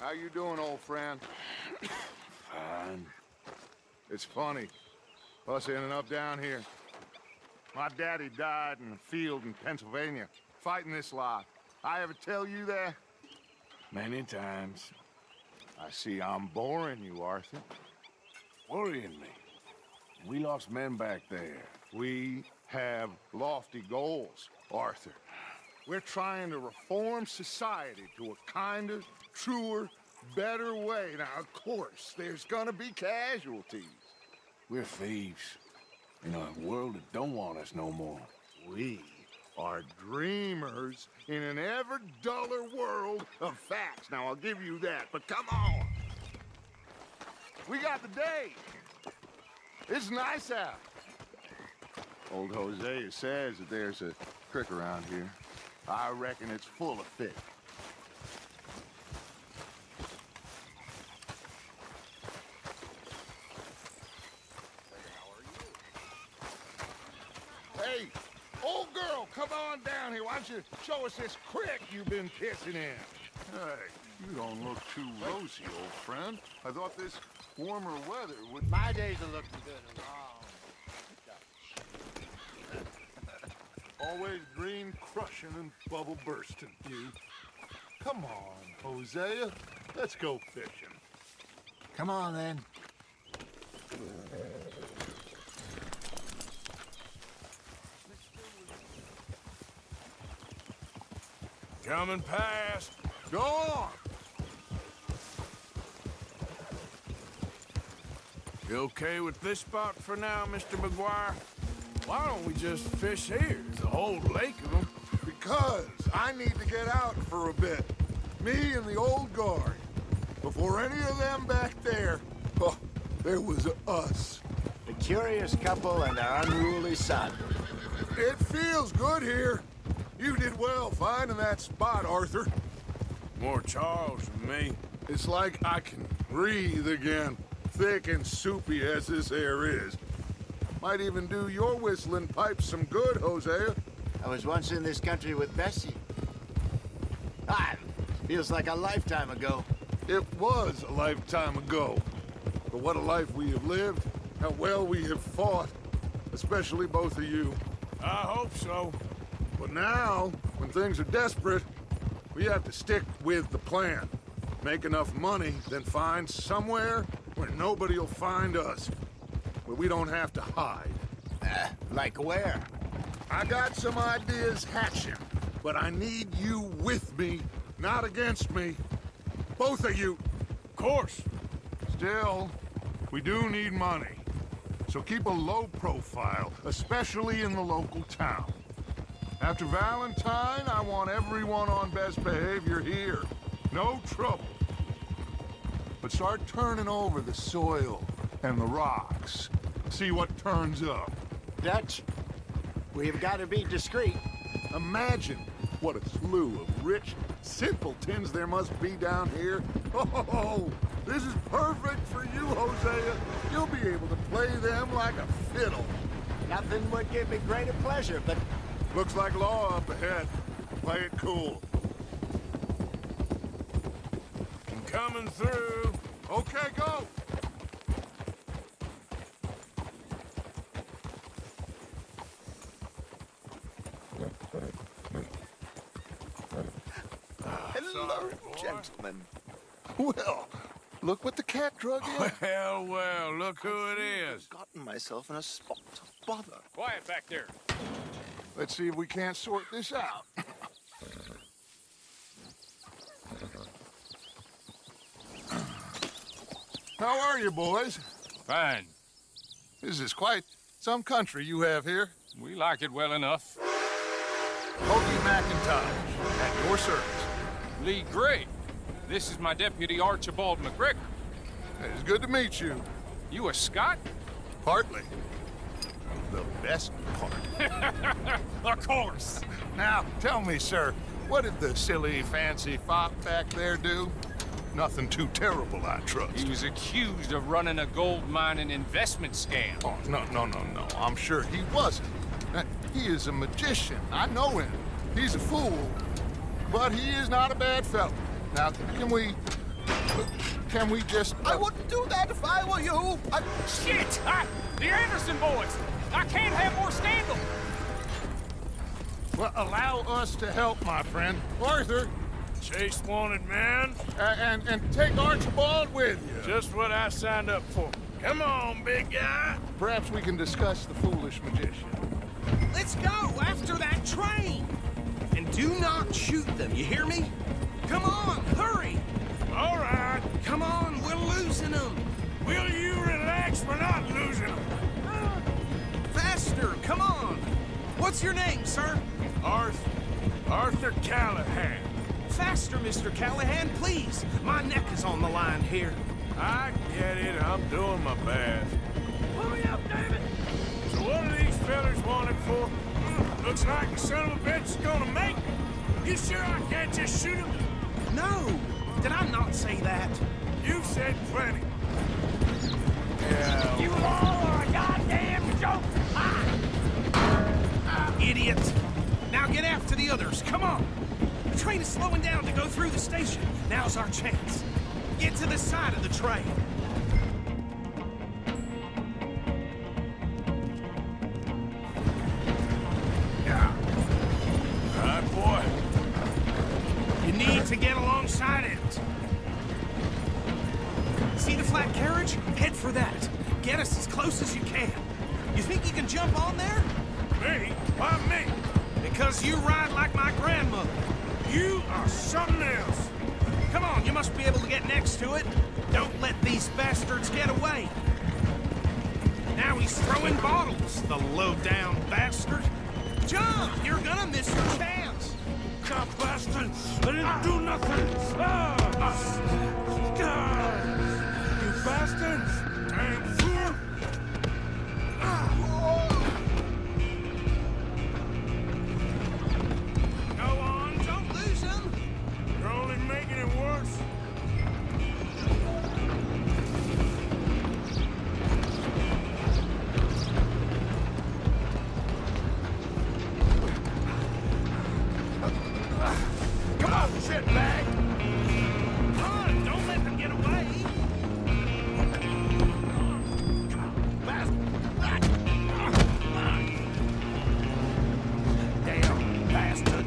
How you doing, old friend? Fine. It's funny, us ending up down here. My daddy died in a field in Pennsylvania, fighting this lot. I ever tell you that? Many times. I see I'm boring you, Arthur. Worrying me. We lost men back there. We have lofty goals, Arthur. We're trying to reform society to a kinder, truer, better way. Now, of course, there's gonna be casualties. We're thieves. In a world that don't want us no more. We are dreamers in an ever duller world of facts. Now, I'll give you that, but come on. We got the day. It's nice out. Old Hosea says that there's a creek around here. I reckon it's full of fish. Hey, old girl, come on down here. Why don't you show us this creek you've been pissing in? Hey, you don't look too rosy, old friend. I thought this warmer weather would... My days are looking good and long. Always green crushing and bubble bursting, you. Come on, Hosea. Let's go fishing. Come on, then. Coming past. Go on. You okay with this spot for now, Mr. McGuire? Why don't we just fish here? There's a whole lake of them. Because I need to get out for a bit. Me and the old guard. Before any of them back there, oh, there was us. The curious couple and their unruly son. It feels good here. You did well finding that spot, Arthur. More Charles than me. It's like I can breathe again, thick and soupy as this air is. Might even do your whistling pipes some good, Hosea. I was once in this country with Bessie. Feels like a lifetime ago. It was a lifetime ago. But what a life we have lived, how well we have fought, especially both of you. I hope so. But now, when things are desperate, we have to stick with the plan. Make enough money, then find somewhere where nobody will find us. Where we don't have to hide. Like where? I got some ideas hatching, but I need you with me, not against me. Both of you. Of course. Still, we do need money. So keep a low profile, especially in the local town. After Valentine, I want everyone on best behavior here. No trouble. But start turning over the soil and the rocks. See what turns up. Dutch, we've got to be discreet. Imagine what a slew of rich simpletons there must be down here. Oh, this is perfect for you, Hosea. You'll be able to play them like a fiddle. Nothing would give me greater pleasure, but... Looks like law up ahead. Play it cool. I'm coming through. Okay, go. Hello, gentlemen. Well, look what the cat drug in. Well, well, look who it is. Gotten myself in a spot of bother. Quiet back there. Let's see if we can't sort this out. How are you, boys? Fine. This is quite some country you have here. We like it well enough. Hoagie McIntosh, at your service. Lee Gray. This is my deputy Archibald McGregor. It's good to meet you. You a Scot? Partly. The best part. Of course. Now, tell me, sir, what did the silly, fancy fop back there do? Nothing too terrible, I trust. He was accused of running a gold mining investment scam. Oh, no. I'm sure he wasn't. He is a magician. I know him. He's a fool. But he is not a bad fellow. Now, can we Can we just... I wouldn't do that if I were you. Shit! The Anderson boys! I can't have more scandal! Well, allow us to help, my friend. Arthur, Chase wanted man. and take Archibald with you. Just what I signed up for. Come on, big guy. Perhaps we can discuss the foolish magician. Let's go after that train! And do not shoot them, you hear me? Come on, hurry! All right. Come on, we're losing them! Will you relax? We're not losing them. Faster, come on! What's your name, sir? Arthur Callahan. Faster, Mr. Callahan, please! My neck is on the line here. I get it. I'm doing my best. Hurry up, David! So what are these fellas wanted for? Looks like the son of a bitch is gonna make me. You sure I can't just shoot him? No! Did I not say that? You've said plenty. Yeah. You all are a goddamn joke! Idiot! Now get after the others, come on! The train is slowing down to go through the station. Now's our chance. Get to the side of the train. All right, boy. You need to get alongside it. See the flat carriage? Head for that. Get us as close as you can. You think you can jump on there? Me? Why me? Because you ride like my grandmother. You are something else. Come on, you must be able to get next to it. Don't let these bastards get away. Now he's throwing bottles, the low-down bastard. Jump! You're gonna miss your chance. God, bastard! I didn't do nothing! You bastards! Damn fool! Go on, don't lose him. You're only making it worse. Come on, shit lag! Run, don't let them get away. Damn bastard.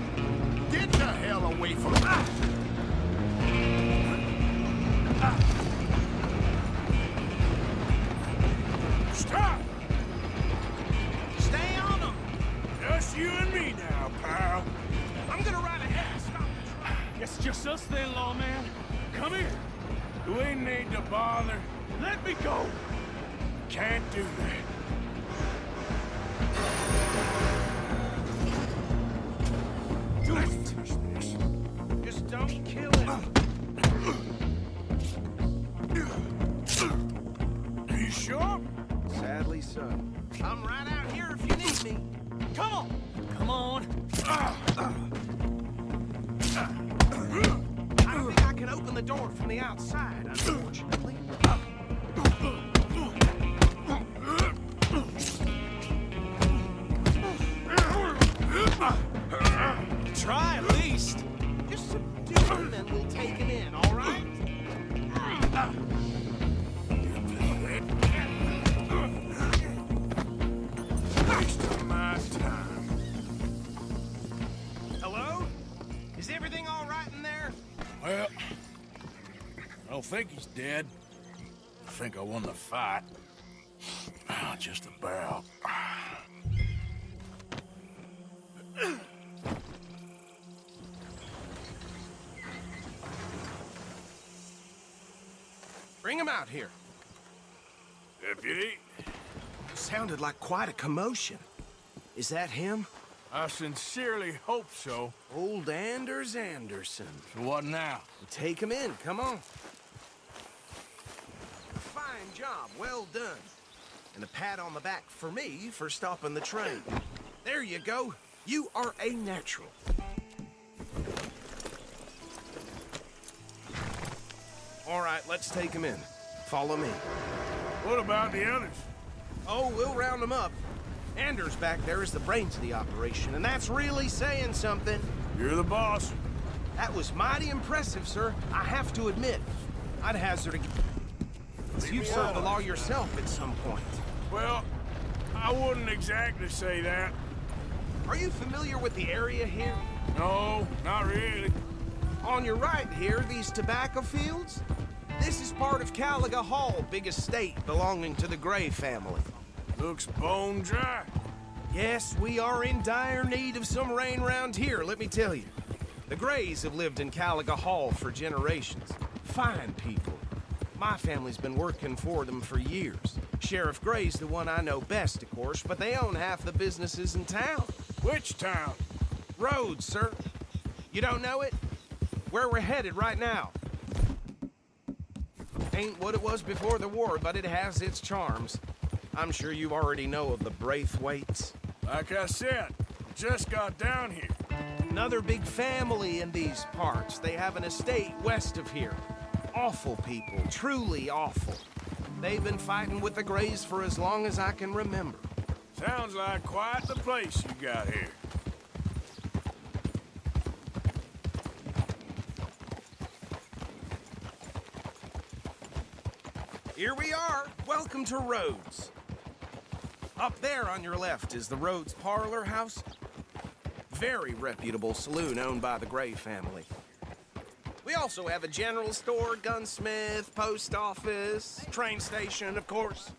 Get the hell away from me. Stop! Stay on them. Just you and me now, pal. I'm gonna ride ahead and stop the train. It's just us then, lawman. Come here. You ain't need to bother. Let me go. Can't do that. Do it. Just don't kill him. You sure? Sadly so. I'm right out here if you need me. Come on. Come on. I don't think I can open the door from the outside, unfortunately. Try at least. Just subdue him and we'll take him in, all right? Waste of my time. Hello? Is everything all right in there? Well, I don't think he's dead. I think I won the fight. Just about. Bring him out here. Deputy, Sounded like quite a commotion. Is that him? I sincerely hope so. Old Anders Anderson. So what now? Take him in, come on. Fine job, well done. And a pat on the back for me for stopping the train. There you go. You are a natural. All right, let's take him in. Follow me. What about the others? Oh, we'll round them up. Anders back there is the brains of the operation, and that's really saying something. You're the boss. That was mighty impressive, sir. I have to admit. I'd hazard a... You've served the law yourself at some point. Well, I wouldn't exactly say that. Are you familiar with the area here? No, not really. On your right here, these tobacco fields? This is part of Caliga Hall, big estate belonging to the Gray family. Looks bone dry. Yes, we are in dire need of some rain round here, let me tell you. The Grays have lived in Caliga Hall for generations. Fine people. My family's been working for them for years. Sheriff Gray's the one I know best, of course, but they own half the businesses in town. Which town? Rhodes, sir. You don't know it? Where we're headed right now. Ain't what it was before the war, but it has its charms. I'm sure you already know of the Braithwaites. Like I said, just got down here. Another big family in these parts. They have an estate west of here. Awful people, truly awful. They've been fighting with the Grays for as long as I can remember. Sounds like quite the place you got here. Here we are. Welcome to Rhodes. Up there on your left is the Rhodes Parlor House. Very reputable saloon owned by the Gray family. We also have a general store, gunsmith, post office, train station, of course.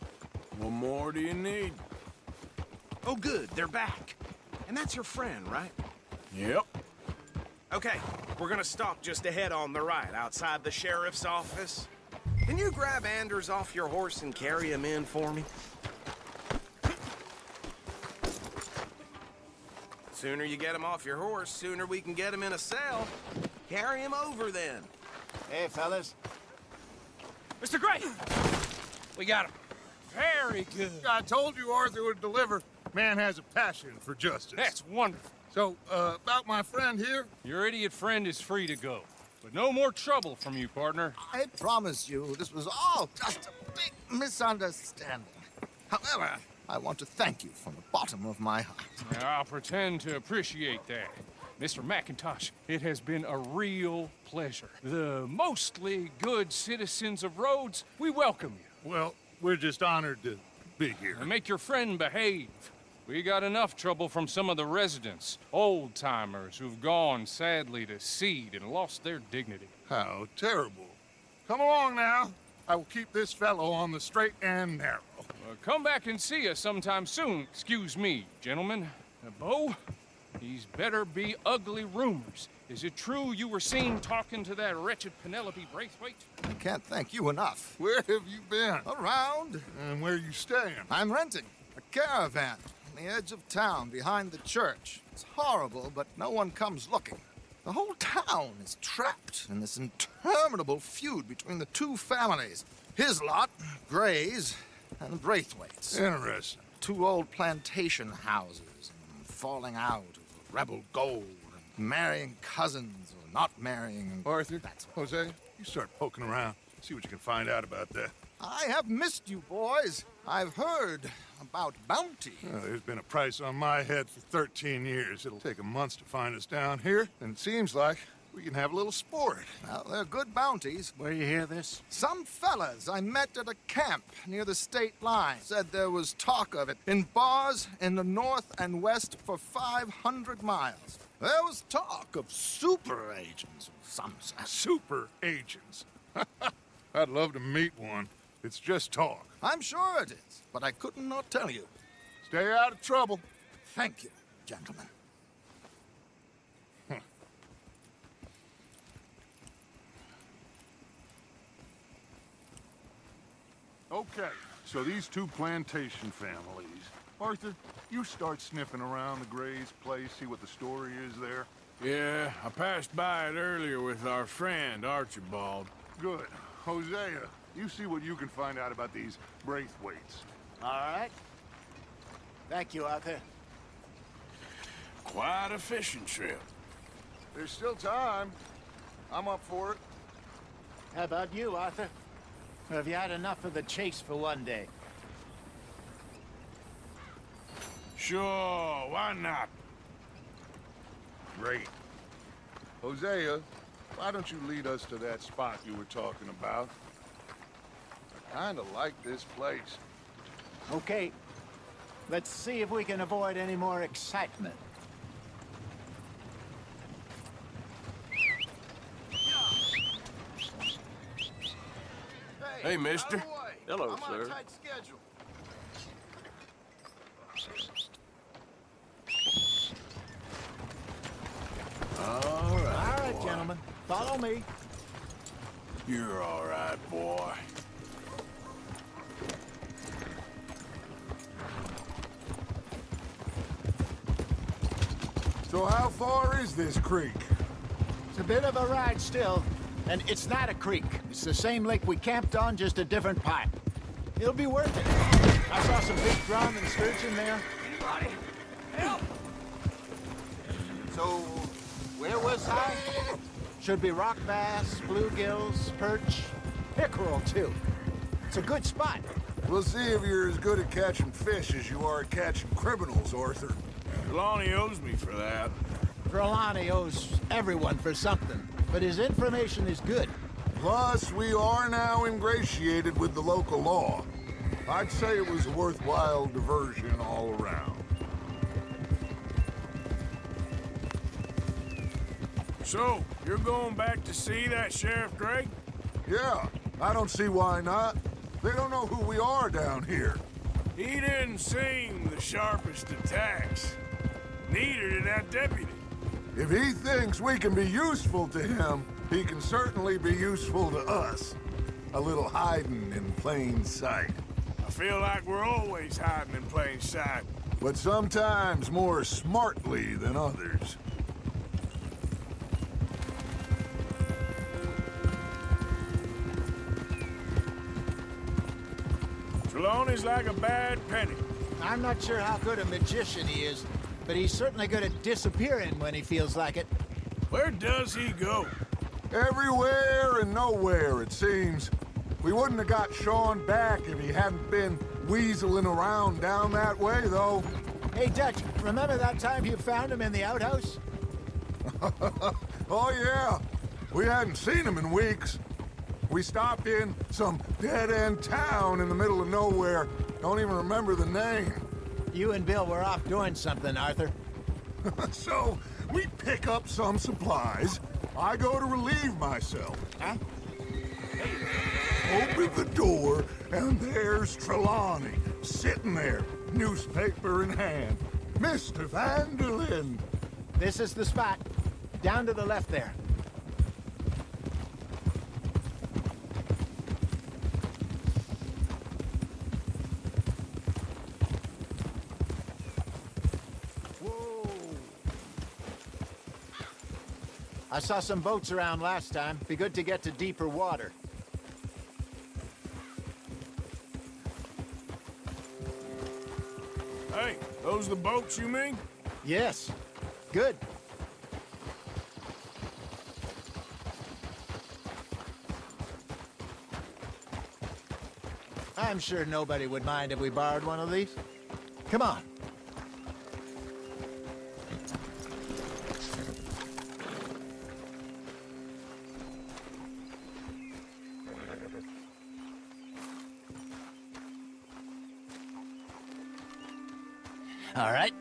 What more do you need? Oh, good, they're back. And that's your friend, right? Yep. Okay, we're gonna stop just ahead on the right, outside the sheriff's office. Can you grab Anders off your horse and carry him in for me? Sooner you get him off your horse, sooner we can get him in a cell. Carry him over, then. Hey, fellas. Mr. Gray! We got him. Very good. I told you Arthur would deliver. Man has a passion for justice. That's wonderful. So, about my friend here? Your idiot friend is free to go. But no more trouble from you, partner. I promise you, this was all just a big misunderstanding. However, I want to thank you from the bottom of my heart. I'll pretend to appreciate that. Mr. McIntosh, it has been a real pleasure. The mostly good citizens of Rhodes, we welcome you. Well, we're just honored to be here. And make your friend behave. We got enough trouble from some of the residents, old-timers who've gone, sadly, to seed and lost their dignity. How terrible. Come along now. I will keep this fellow on the straight and narrow. Come back and see us sometime soon. Excuse me, gentlemen. Bo, these better be ugly rumors. Is it true you were seen talking to that wretched Penelope Braithwaite? I can't thank you enough. Where have you been? Around, And where you staying? I'm renting a caravan on the edge of town behind the church. It's horrible, but no one comes looking. The whole town is trapped in this interminable feud between the two families. His lot, Gray's, and the Braithwaites. Interesting. Two old plantation houses, and falling out of rebel gold, and marrying cousins or not marrying. And Arthur, that's Jose, you start poking around. See what you can find out about that. I have missed you, boys. I've heard about bounty. There's been a price on my head for 13 years. It'll take a month to find us down here, and it seems like we can have a little sport. Well, they're good bounties. Where you hear this? Some fellas I met at a camp near the state line said there was talk of it in bars in the north and west for 500 miles. There was talk of super agents of some sort. Super agents. I'd love to meet one. It's just talk. I'm sure it is, but I couldn't not tell you. Stay out of trouble. Thank you, gentlemen. Okay, so these two plantation families. Arthur, you start sniffing around the Gray's place, see what the story is there. Yeah, I passed by it earlier with our friend, Archibald. Good. Hosea, you see what you can find out about these Braithwaites. All right. Thank you, Arthur. Quite a fishing trip. There's still time. I'm up for it. How about you, Arthur? Or have you had enough of the chase for one day? Sure, why not? Great. Hosea, why don't you lead us to that spot you were talking about? I kinda like this place. Okay. Let's see if we can avoid any more excitement. Hey, mister. Hello, I'm sir. On a tight schedule. All right, boy. Gentlemen. Follow me. You're all right, boy. So how far is this creek? It's a bit of a ride still. And it's not a creek. It's the same lake we camped on, just a different pipe. It'll be worth it. I saw some big drum and sturgeon there. Anybody? Help! So, where was I? Should be rock bass, bluegills, perch, pickerel, too. It's a good spot. We'll see if you're as good at catching fish as you are at catching criminals, Arthur. Trelawney owes me for that. Trelawney owes everyone for something, but his information is good. Plus, we are now ingratiated with the local law. I'd say it was a worthwhile diversion all around. So, you're going back to see that Sheriff Gregg? Yeah, I don't see why not. They don't know who we are down here. He didn't seem the sharpest attacks. Neither did that deputy. If he thinks we can be useful to him, he can certainly be useful to us. A little hiding in plain sight. I feel like we're always hiding in plain sight. But sometimes more smartly than others. Trelawney's like a bad penny. I'm not sure how good a magician he is, but he's certainly good at disappearing when he feels like it. Where does he go? Everywhere and nowhere, it seems. We wouldn't have got Sean back if he hadn't been weaseling around down that way, though. Hey, Dutch, remember that time you found him in the outhouse? Oh, yeah. We hadn't seen him in weeks. We stopped in some dead-end town in the middle of nowhere. Don't even remember the name. You and Bill were off doing something, Arthur. So, we pick up some supplies. I go to relieve myself. Huh? Open the door, and there's Trelawney, sitting there, newspaper in hand. Mr. Van der Linde. This is the spot. Down to the left there. I saw some boats around last time. Be good to get to deeper water. Hey, those the boats you mean? Yes. Good. I'm sure nobody would mind if we borrowed one of these. Come on. All right.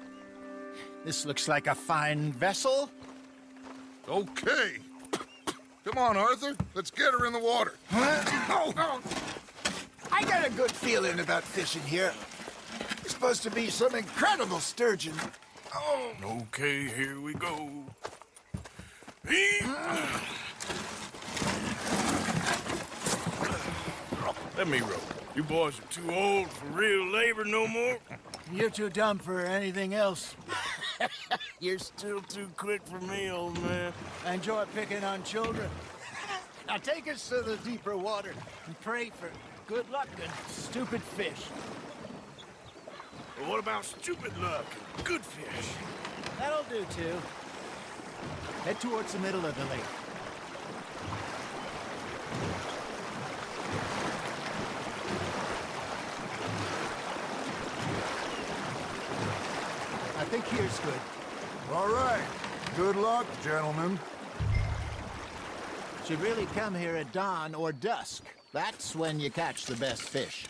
This looks like a fine vessel. Okay. Come on, Arthur. Let's get her in the water. Oh. I got a good feeling about fishing here. It's supposed to be some incredible sturgeon. Oh. Okay, here we go. Let me row. You boys are too old for real labor no more. You're too dumb for anything else. You're still too quick for me, old man. I enjoy picking on children. Now take us to the deeper water and pray for good luck and stupid fish. But what about stupid luck and good fish? That'll do, too. Head towards the middle of the lake. I think here's good. All right. Good luck, gentlemen. Should really come here at dawn or dusk. That's when you catch the best fish.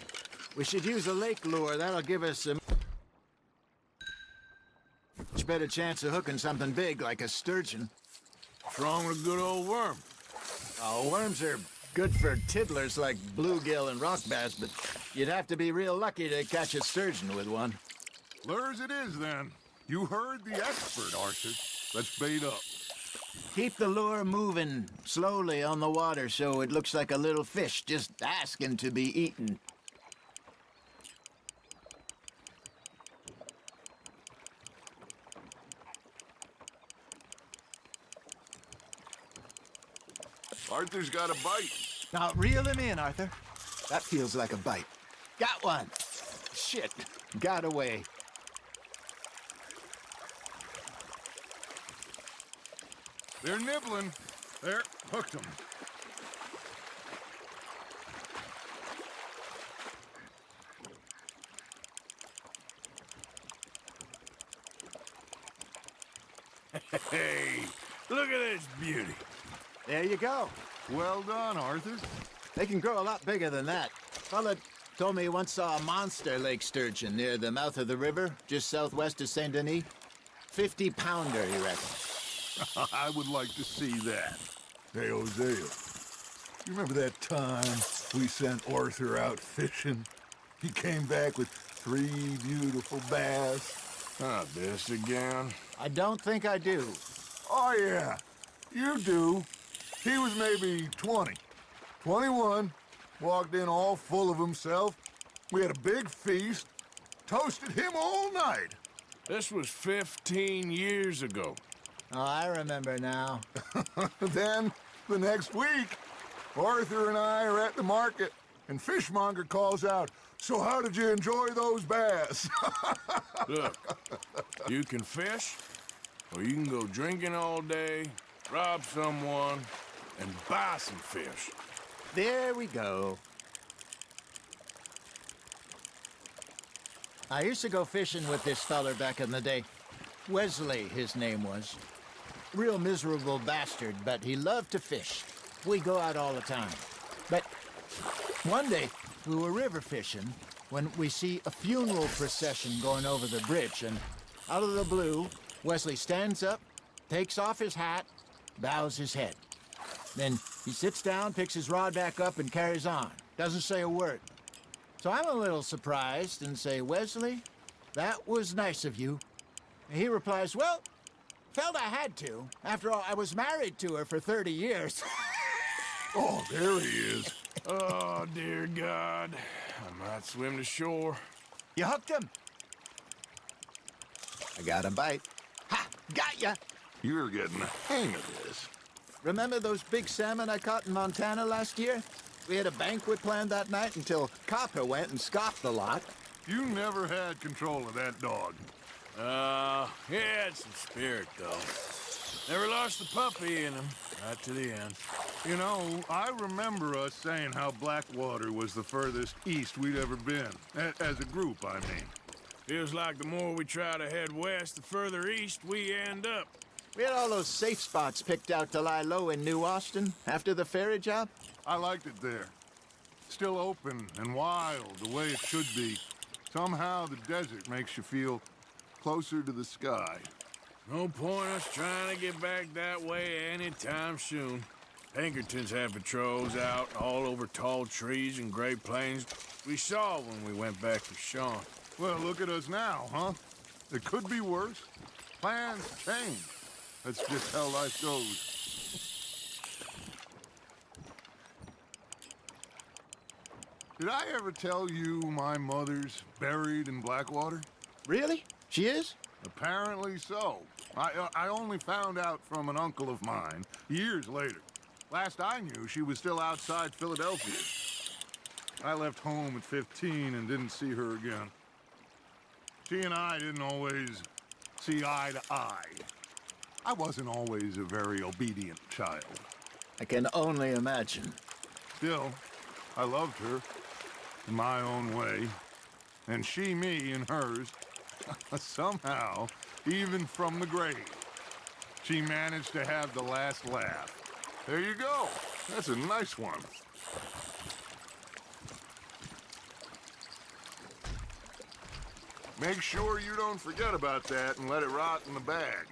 We should use a lake lure. That'll give us a much better chance of hooking something big like a sturgeon. What's wrong with a good old worm? Oh, worms are good for tiddlers like bluegill and rock bass, but you'd have to be real lucky to catch a sturgeon with one. Lures it is, then. You heard the expert, Arthur. Let's bait up. Keep the lure moving slowly on the water so it looks like a little fish just asking to be eaten. Arthur's got a bite. Now, reel him in, Arthur. That feels like a bite. Got one. Shit. Got away. They're nibbling. There, hooked them. Hey, look at this beauty. There you go. Well done, Arthur. They can grow a lot bigger than that. Fella told me he once saw a monster lake sturgeon near the mouth of the river, just southwest of Saint Denis. 50-pounder, he reckons. I would like to see that. Hey, Hosea, you remember that time we sent Arthur out fishing? He came back with 3 beautiful bass. Not this again. I don't think I do. Oh, yeah, you do. He was maybe 20, 21, walked in all full of himself. We had a big feast, toasted him all night. This was 15 years ago. Oh, I remember now. Then, the next week, Arthur and I are at the market, and Fishmonger calls out, "So how did you enjoy those bass?" Look, you can fish, or you can go drinking all day, rob someone, and buy some fish. There we go. I used to go fishing with this feller back in the day. Wesley, his name was. Real miserable bastard, but he loved to fish. We go out all the time. But one day, we were river fishing when we see a funeral procession going over the bridge, and out of the blue, Wesley stands up, takes off his hat, bows his head. Then he sits down, picks his rod back up, and carries on. Doesn't say a word. So I'm a little surprised and say, "Wesley, that was nice of you." And he replies, "Well, felt I had to. After all, I was married to her for 30 years. Oh, there he is. Oh, dear God. I might swim to shore. You hooked him." I got a bite. Ha! Got ya! You're getting the hang of this. Remember those big salmon I caught in Montana last year? We had a banquet planned that night until Copper went and scoffed the lot. You never had control of that dog. He had some spirit, though. Never lost the puppy in him, right to the end. You know, I remember us saying how Blackwater was the furthest east we'd ever been. As a group, I mean. Feels like the more we try to head west, the further east we end up. We had all those safe spots picked out to lie low in New Austin after the ferry job. I liked it there. Still open and wild, the way it should be. Somehow the desert makes you feel closer to the sky. No point us trying to get back that way anytime soon. Pinkertons have patrols out all over tall trees and Great Plains. We saw when we went back for Sean. Well, look at us now, huh? It could be worse. Plans change. That's just how life goes. Did I ever tell you my mother's buried in Blackwater? Really? She is? Apparently so. I only found out from an uncle of mine years later. Last I knew, she was still outside Philadelphia. I left home at 15 and didn't see her again. She and I didn't always see eye to eye. I wasn't always a very obedient child. I can only imagine. Still, I loved her in my own way, and she me in hers. Somehow, even from the grave, she managed to have the last laugh. There you go. That's a nice one. Make sure you don't forget about that and let it rot in the bag.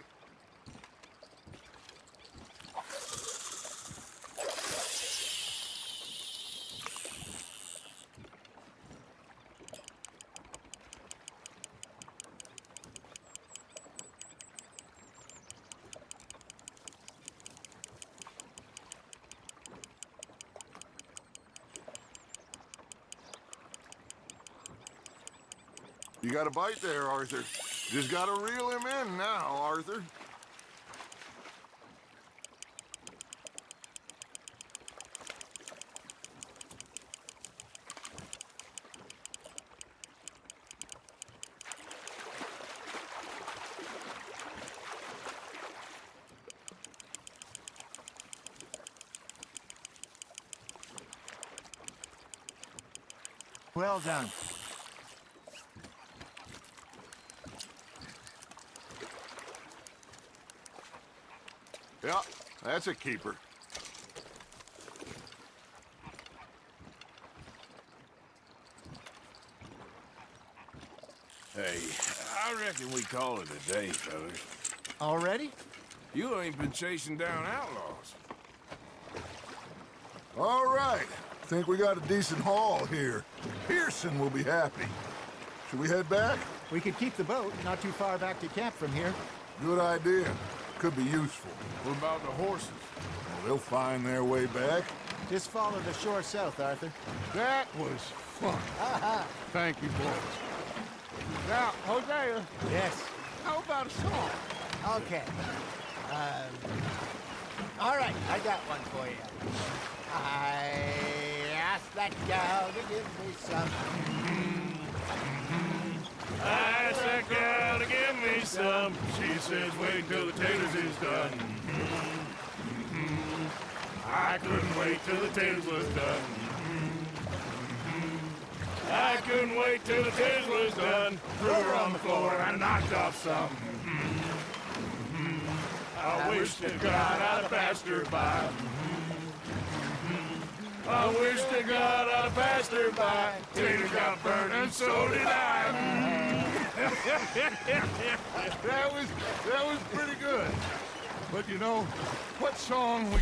You got a bite there, Arthur. Just gotta reel him in now, Arthur. Well done. Yeah, that's a keeper. Hey, I reckon we call it a day, fellas. Already? You ain't been chasing down outlaws. All right. Think we got a decent haul here. Pearson will be happy. Should we head back? We could keep the boat not too far back to camp from here. Good idea. Could be useful. What about the horses? They'll find their way back. Just follow the shore south, Arthur. That was fun. Thank you, boys. Now, Hosea, Yes. how about a song? Okay. All right, I got one for you. I asked that gal to give me some. I asked that gal to give me some. She says, wait till the taters is done. I couldn't wait till the taters was done. I couldn't wait till the taters was done. Threw her on the floor and I knocked off some. I wish to God I'd have passed her by. I wish to God I'd have passed her by. Tater got burned and so did I. That was pretty good. But you know, what song we...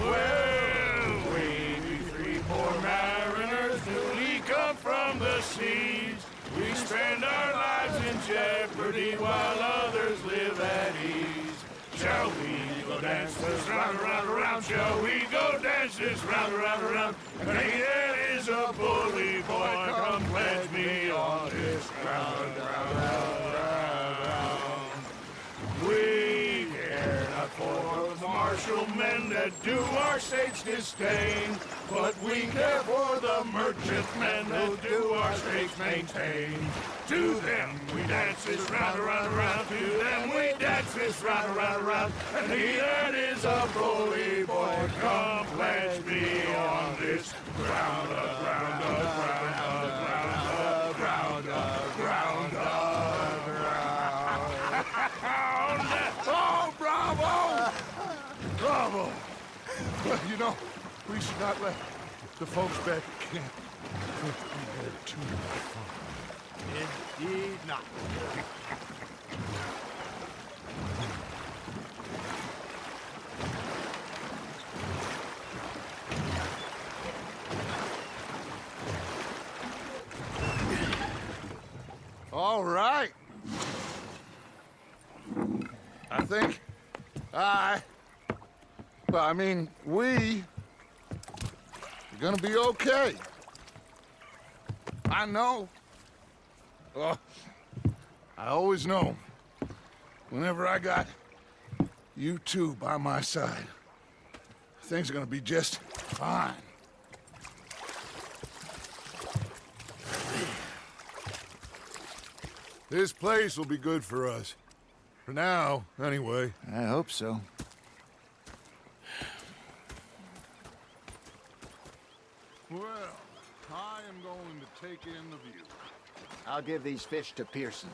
Well, we three poor mariners newly come from the seas. We spend our lives in jeopardy while others live at ease. Shall we go dance this round, around, around? Shall we go dance this round, around, around? And he that is a bully boy, come pledge me on this round, round, round, round, round. We care not for the martial men that do our state's disdain, but we care for the merchantmen that do our state's maintain. To them we dance this round, around, around. To them we dance this round, around, around. And he that is a bully boy, come pledge me on this ground up, ground up, ground up, ground up, ground up, ground up, ground up. Oh, bravo! Bravo! Well, you know, we should not let the folks back at camp think we had too much fun. Indeed not. All right. I think we are gonna be okay. I know. I always know. Whenever I got you two by my side, things are gonna be just fine. This place will be good for us. For now, anyway. I hope so. Well, I am going to take in the view. I'll give these fish to Pearson.